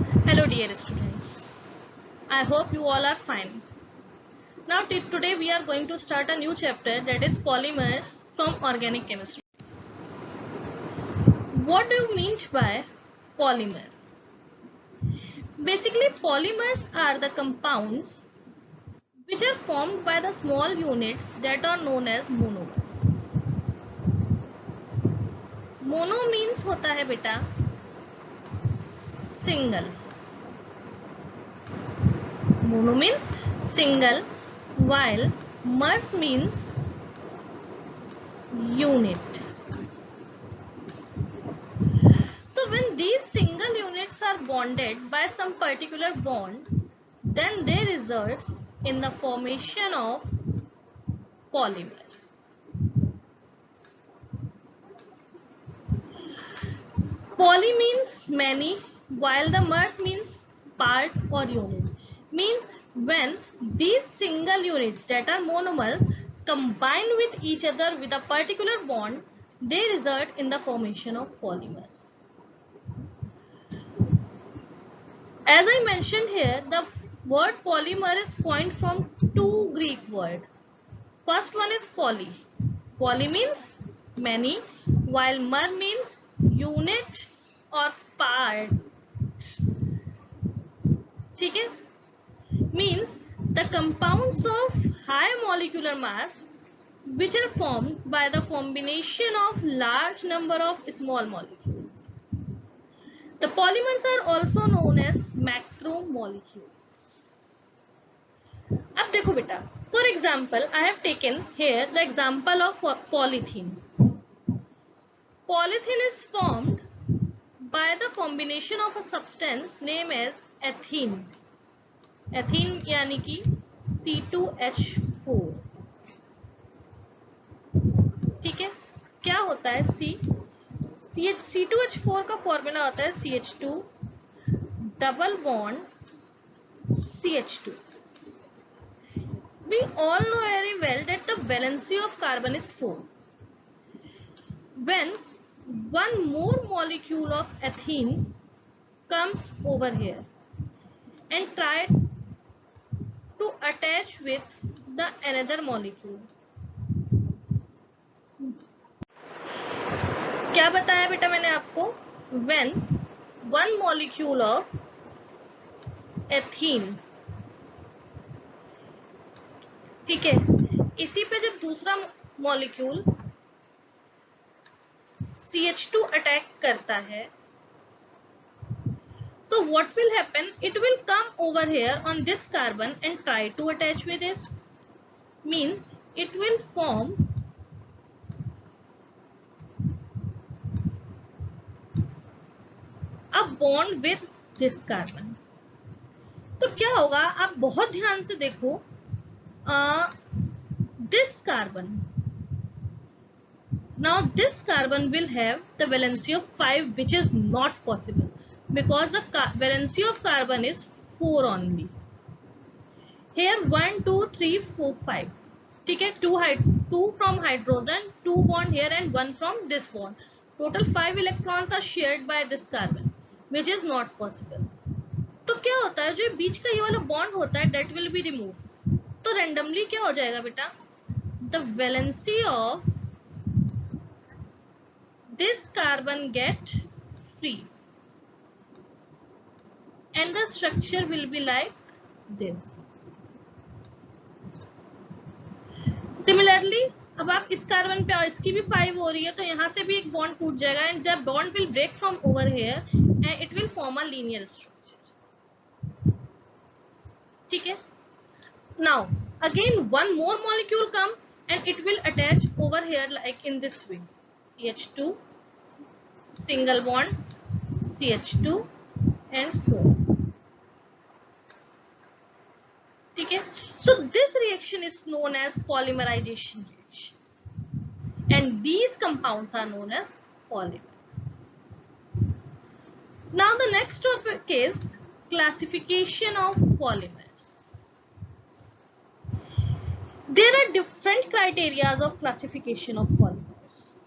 Hello dear students, I hope you all are fine. Now today we are going to start a new chapter, that is polymers from organic chemistry. What do you mean by polymer? Basically polymers are the compounds which are formed by the small units that are known as monomers. Mono means होता है बेटा single. Mono means single, while mers means unit. So when these single units are bonded by some particular bond, then they result in the formation of polymer. Poly means many, while the mers means part or unit. Means when these single units that are monomers combine with each other with a particular bond, they result in the formation of polymers. As I mentioned here, the word polymer is coined from two Greek words. First one is poly. Poly means many, while mer means unit or part. ठीक है? Means the compounds of high molecular mass which are formed by the combination of large number of small molecules. The polymers are also known as macromolecules. अब देखो बेटा, for example, I have taken here the example of polythene. Polythene is formed by the combination of a substance named as ethene. Ethene यानी कि C2H4. ठीक है, क्या होता है C2H4 का फॉर्मूला होता है CH2 double bond CH2. We all know very well that the valency of carbon is 4. When one more molecule of ethene comes over here and try to attach with the another molecule, क्या बताया बेटा मैंने आपको? When one molecule of ethene, ठीक है, इसी पे जब दूसरा मॉलिक्यूल CH2 अटैक करता है, so what will happen? It will come over here on this carbon and try to attach with it. Means it will form a bond with this carbon. तो क्या होगा? आप बहुत ध्यान से देखो. This carbon, now this carbon will have the valency of 5, which is not possible because the valency of carbon is 4 only. Here 1 2 3 4 5. ठीक है, 2 from hydrogen, 2 bond here and 1 from this bond. Total 5 electrons are shared by this carbon, which is not possible. तो क्या होता है, जो बीच का ये वाला बॉन्ड होता है, that will be removed. तो randomly क्या हो जाएगा बेटा? The valency of this carbon get free and the structure will be like this. Similarly, अब आप इस कार्बन पे, इसकी भी 5 हो रही है, तो यहाँ से भी एक बॉन्ड टूट जाएगा and the bond will break from over here and it will form a linear structure. ठीक है? Now again one more molecule come and it will attach over here like in this way. CH2 single bond CH2 and so on. ठीक है? So this reaction is known as polymerization reaction and these compounds are known as polymer. Now the next topic is classification of polymers. There are different criteria of classification of polymers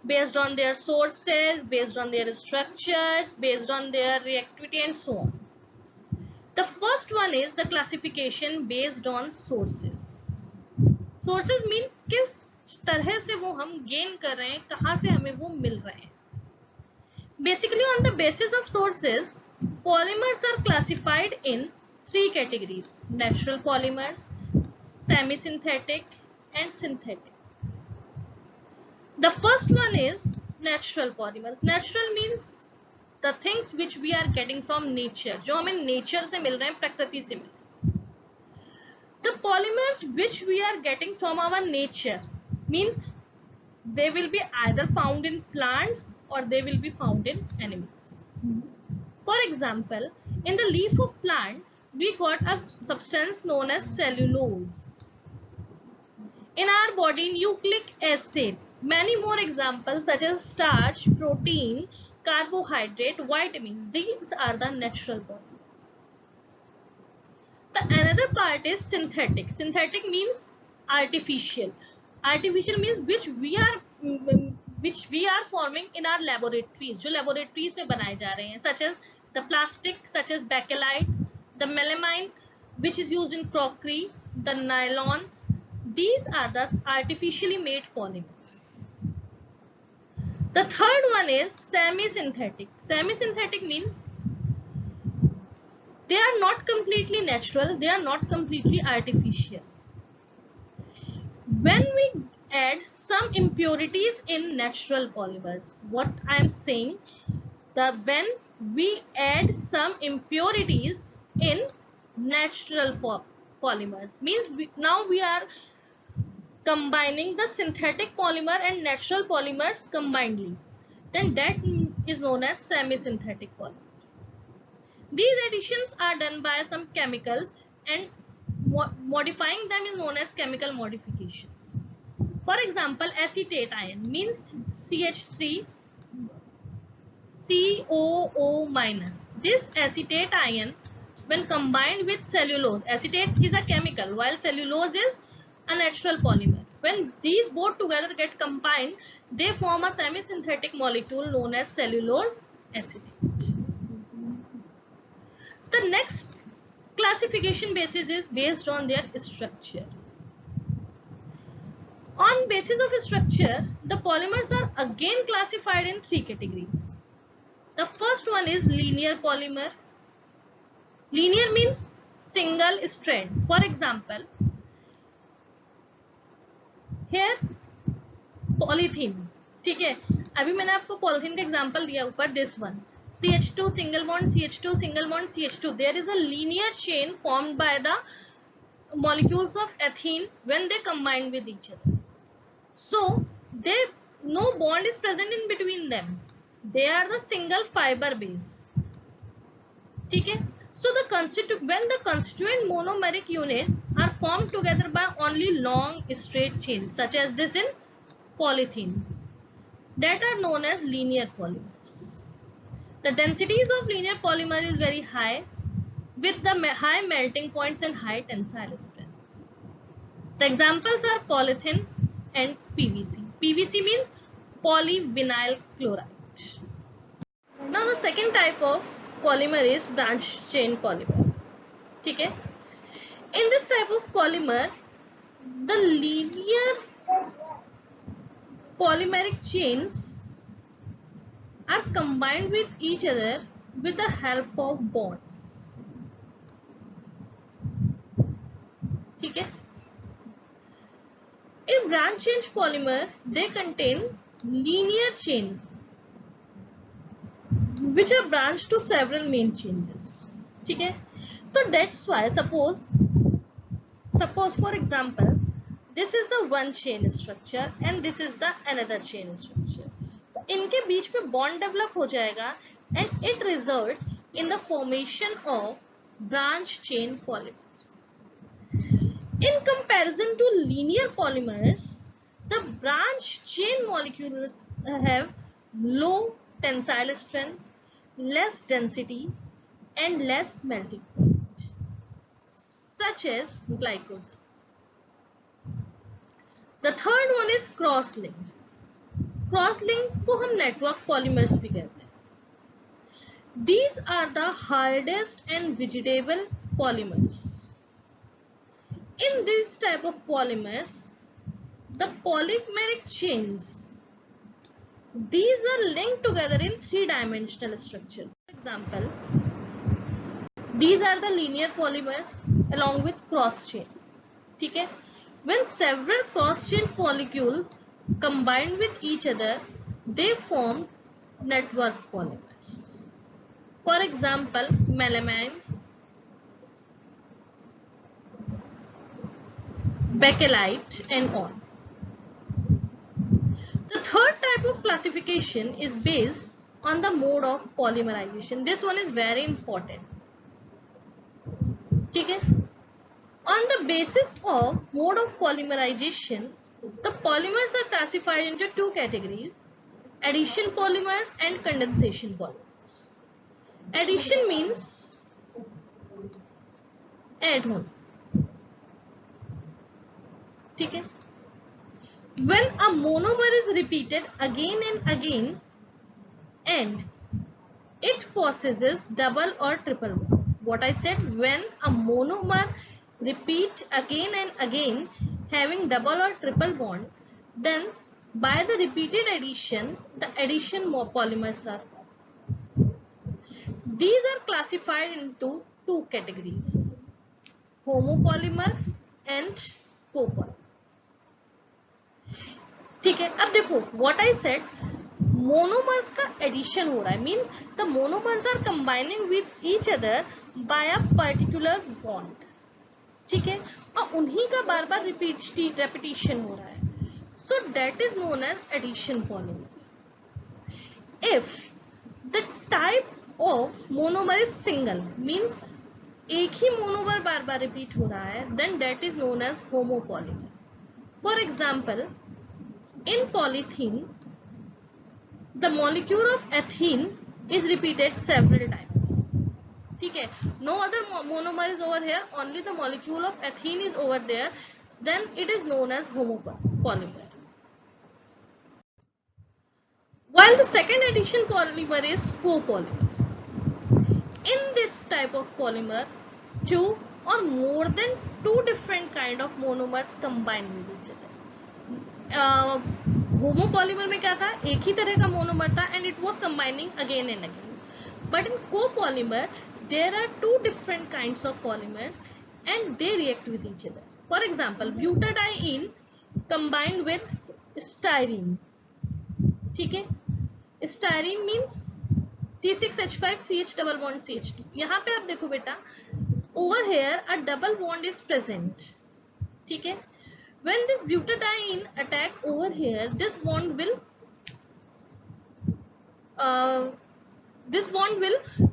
based on their sources, based on their structures, based on their reactivity and so on. The first one is the classification based on sources. Sources mean किस तरह से वो हम gain कर रहे हैं, कहाँ से हमें वो मिल रहे हैं. Basically, on the basis of sources, polymers are classified in three categories: natural polymers, semi-synthetic, and synthetic. The first one is natural polymers. Natural means the things which we are getting from nature, जो हमें nature से मिल रहे हैं, प्रकृति से मिल रहे हैं. The polymers which we are getting from our nature means they will be either found in plants or they will be found in animals. For example, in the leaf of plant, we got a substance known as cellulose. In our body, nucleic acid. Many more examples such as starch, protein, carbohydrate, vitamins. These are the natural polymers. The another part is synthetic. Synthetic means artificial. Artificial means which we are forming in our laboratories. जो laboratories में बनाए जा रहे हैं, such as the plastic, such as bakelite, the melamine, which is used in crockery, the nylon. These are the artificially made polymers. The third one is semi-synthetic. Semi-synthetic means they are not completely natural, they are not completely artificial. When we add some impurities in natural polymers, what I am saying, when we add some impurities in natural polymers, means now we are combining the synthetic polymer and natural polymers combinedly, then that is known as semi-synthetic polymer. These additions are done by some chemicals and modifying them is known as chemical modifications. For example, acetate ion means CH3 COO minus. This acetate ion, when combined with cellulose, acetate is a chemical while cellulose is a natural polymer. When these both together get combined, they form a semi-synthetic molecule known as cellulose acetate. The next classification basis is based on their structure. On basis of structure, the polymers are again classified in three categories. The first one is linear polymer. Linear means single strand. For example, here polythene. ठीक है, अभी मैंने आपको polythene का example दिया ऊपर. This one, CH2 single bond, CH2 single bond, CH2. There is a linear chain formed by the molecules of ethene when they combine with each other. So no bond is present in between them. They are the single fiber base. ठीक है. So when the constituent monomeric units are formed together by only long straight chains, such as this in polythene, that are known as linear polymers. The densities of linear polymer is very high, with the high melting points and high tensile strength. The examples are polythene and PVC. PVC means polyvinyl chloride. Now the second type of polymer is branch chain polymer. ठीक है. In this type of polymer, the linear polymeric chains are combined with each other with the help of bonds. ठीक है. In branch chain polymer, they contain linear chains which are branched to several main chains. ठीक है. So that's why suppose for example, this is the one chain structure and this is the another chain structure. तो इनके बीच में bond develop हो जाएगा and it result in the formation of branch chain polymers. In comparison to linear polymers, the branch chain molecules have low tensile strength, less density and less melting point, such as glycogen. The third one is cross-linked. Cross-linked को हम network polymers भी कहते हैं. These are the hardest and vegetable polymers. In this type of polymers, the polymeric chains, these are linked together in three-dimensional structure. For example, these are the linear polymers along with cross chain. ठीक है? When several cross chain molecules combine with each other, they form network polymers. For example, melamine, bakelite, and all. The third type of classification is based on the mode of polymerization. This one is very important. ठीक है? On the basis of mode of polymerization, the polymers are classified into two categories: addition polymers and condensation polymers. Addition means add on. ठीक है? When a monomer is repeated again and again and it possesses double or triple bond. What I said, when a monomer repeat again and again having double or triple bond, then by the repeated addition, the addition polymers are formed. These are classified into two categories: homopolymer and copolymer. ठीक है? अब देखो, what I said, monomers का addition हो रहा है, means the monomers are combining with each other by a particular bond. ठीक है? और उन्हीं का बार बार repetition हो रहा है. So that is known as addition polymer. If the type of monomer is single, means एक ही monomer बार बार repeat हो रहा है, then that is known as homopolymer. For example, in polythene, the molecule of ethene is repeated several times. ठीक है? No other monomer is over here, only the molecule of ethene is over there, then it is known as homopolymer. While the second addition polymer is copolymer. In this type of polymer, two or more than two different kind of monomers combine with each other. Homopolymer में क्या था? एक ही तरह का monomer था and it was combining again and again. But in copolymer, there are two different kinds of polymers and they react with each other. For example, butadiene combined with styrene. ठीक है? Styrene means C6H5CH double bond CH2. यहाँ पे आप देखो बेटा, over here a double bond is present. ठीक है? When this butadiene attack over here, this bond will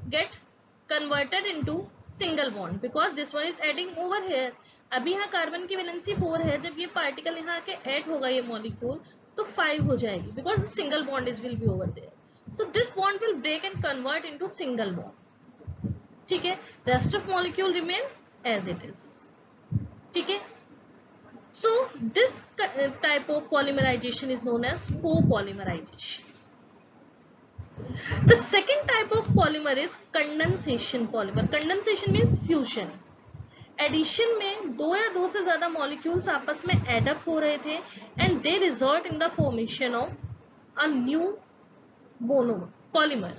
get converted into single bond because this one is adding over here. अभी यहाँ carbon की वैलेंसी 4 है, जब ये पार्टिकल यहाँ आके ऐड होगा ये मॉलिक्यूल तो 5 हो जाएगी because the single bond is will be over there. So this bond will break and convert into single bond. ठीक है? Rest of molecule remain as it is. ठीक है? So this type of polymerization is known as copolymerization. The second type of polymer is condensation polymer. Condensation means fusion. Addition में दो या दो से ज्यादा molecules आपस में add up हो रहे थे and they result in the formation of a new monomer polymer.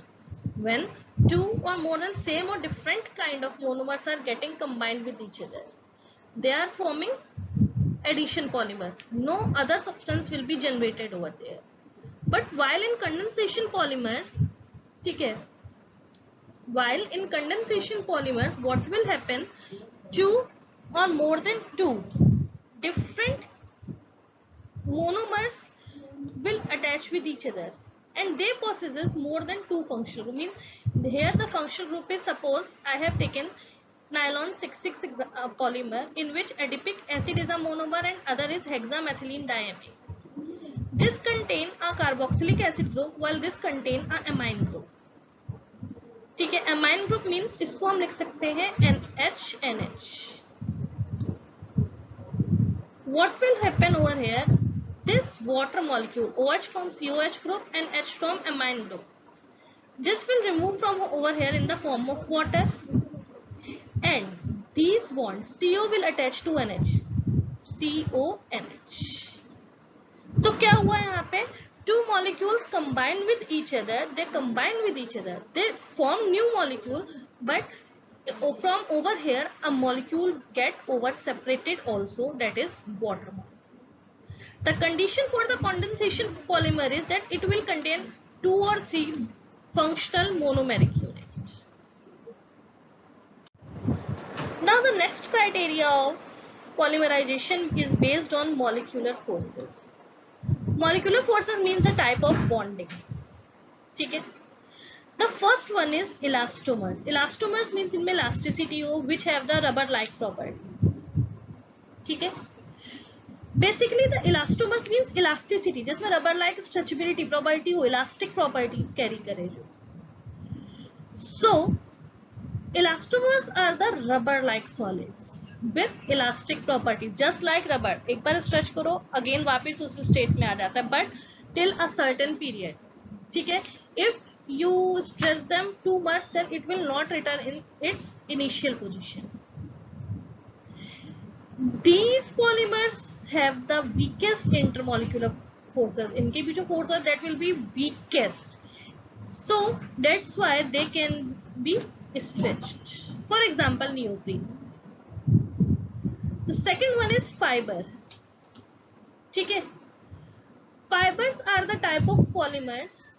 When two or more than same or different kind of monomers are getting combined with each other, they are forming addition polymer. No other substance will be generated over there. But while in condensation polymers, ठीक है? While in condensation polymers, what will happen? Two or more than two different monomers will attach with each other, and they possesses more than two functional group. Means here the functional group is, suppose I have taken nylon 6,6 polymer in which adipic acid is a monomer and other is hexamethylene diamine. This contain a carboxylic acid group while this contain a amine group. ठीक है? amine group means इसको हम लिख सकते हैं NH. What will happen over here? This water molecule OH from COH group and H from amine group, This will remove from over here in the form of water, and these bonds CO will attach to NH, CONH. So क्या हुआ यहाँ पे? Two molecules combine with each other. They form new molecule, but from over here a molecule get over separated also, that is water molecule. The condition for the condensation polymer is that it will contain 2 or 3 functional monomeric units. Now the next criteria of polymerization is based on molecular forces. Molecular forces means the type of bonding. Okay? The first one is elastomers. Elastomers means इनमें elasticity हो, which have the rubber-like properties. ठीक है? Basically the elastomers means elasticity, जिसमें rubber-like stretchability property हो, elastic properties carry करे जो. So elastomers are the rubber-like solids with elastic properties, just like rubber. एक बार stretch करो, again वापस उस state में आ जाता है, but till a certain period. ठीक है? If you stretch them too much, then it will not return in its initial position. These polymers have the weakest intermolecular forces. इनके भी जो force है, that will be weakest. So that's why they can be stretched. For example, neoprene. The second one is fiber. ठीक है? Fibers are the type of polymers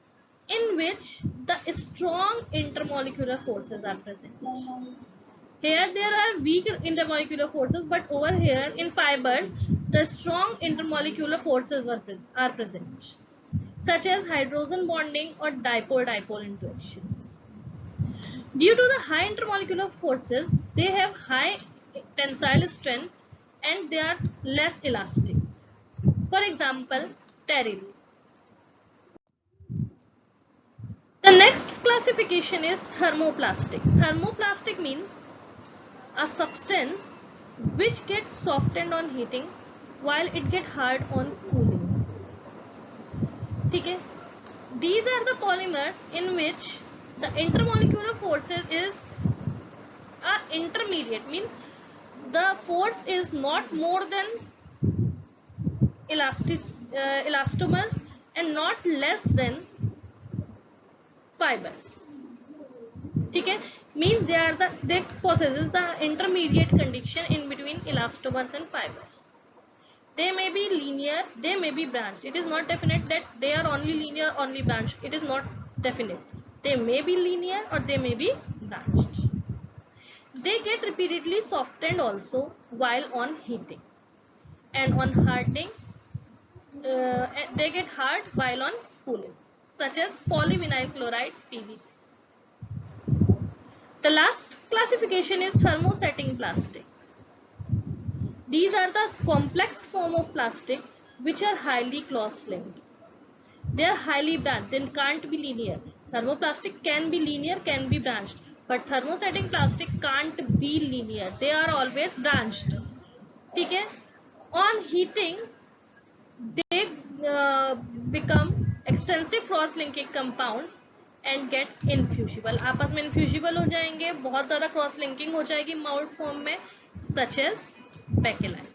in which the strong intermolecular forces are present. Here there are weak intermolecular forces, but over here in fibers the strong intermolecular forces are present, such as hydrogen bonding or dipole-dipole interactions. Due to the high intermolecular forces, they have high tensile strength and they are less elastic. For example, terylene. The next classification is thermoplastic. Thermoplastic means a substance which gets softened on heating while it gets hard on cooling. Okay? These are the polymers in which the intermolecular forces is intermediate, means the force is not more than elastomers and not less than fibers. Okay? Means they possesses the intermediate condition in between elastomers and fibers. They may be linear, they may be branched. It is not definite that they are only linear, only branched. It is not definite. They may be linear or they may be branched. They get repeatedly softened also while on heating, and on hardening they get hard while on cooling, such as polyvinyl chloride, PVC. The last classification is thermosetting plastic. These are the complex form of plastic which are highly cross-linked. They are highly branched, they can't be linear. Thermoplastic can be linear, can be branched, but thermosetting plastic can't be linear. They are always branched. Okay? On heating, they become extensive cross-linking compounds and get infusible. आपस में infusible हो जाएंगे, बहुत ज़्यादा cross-linking हो जाएगी mold form में, such as bakelite.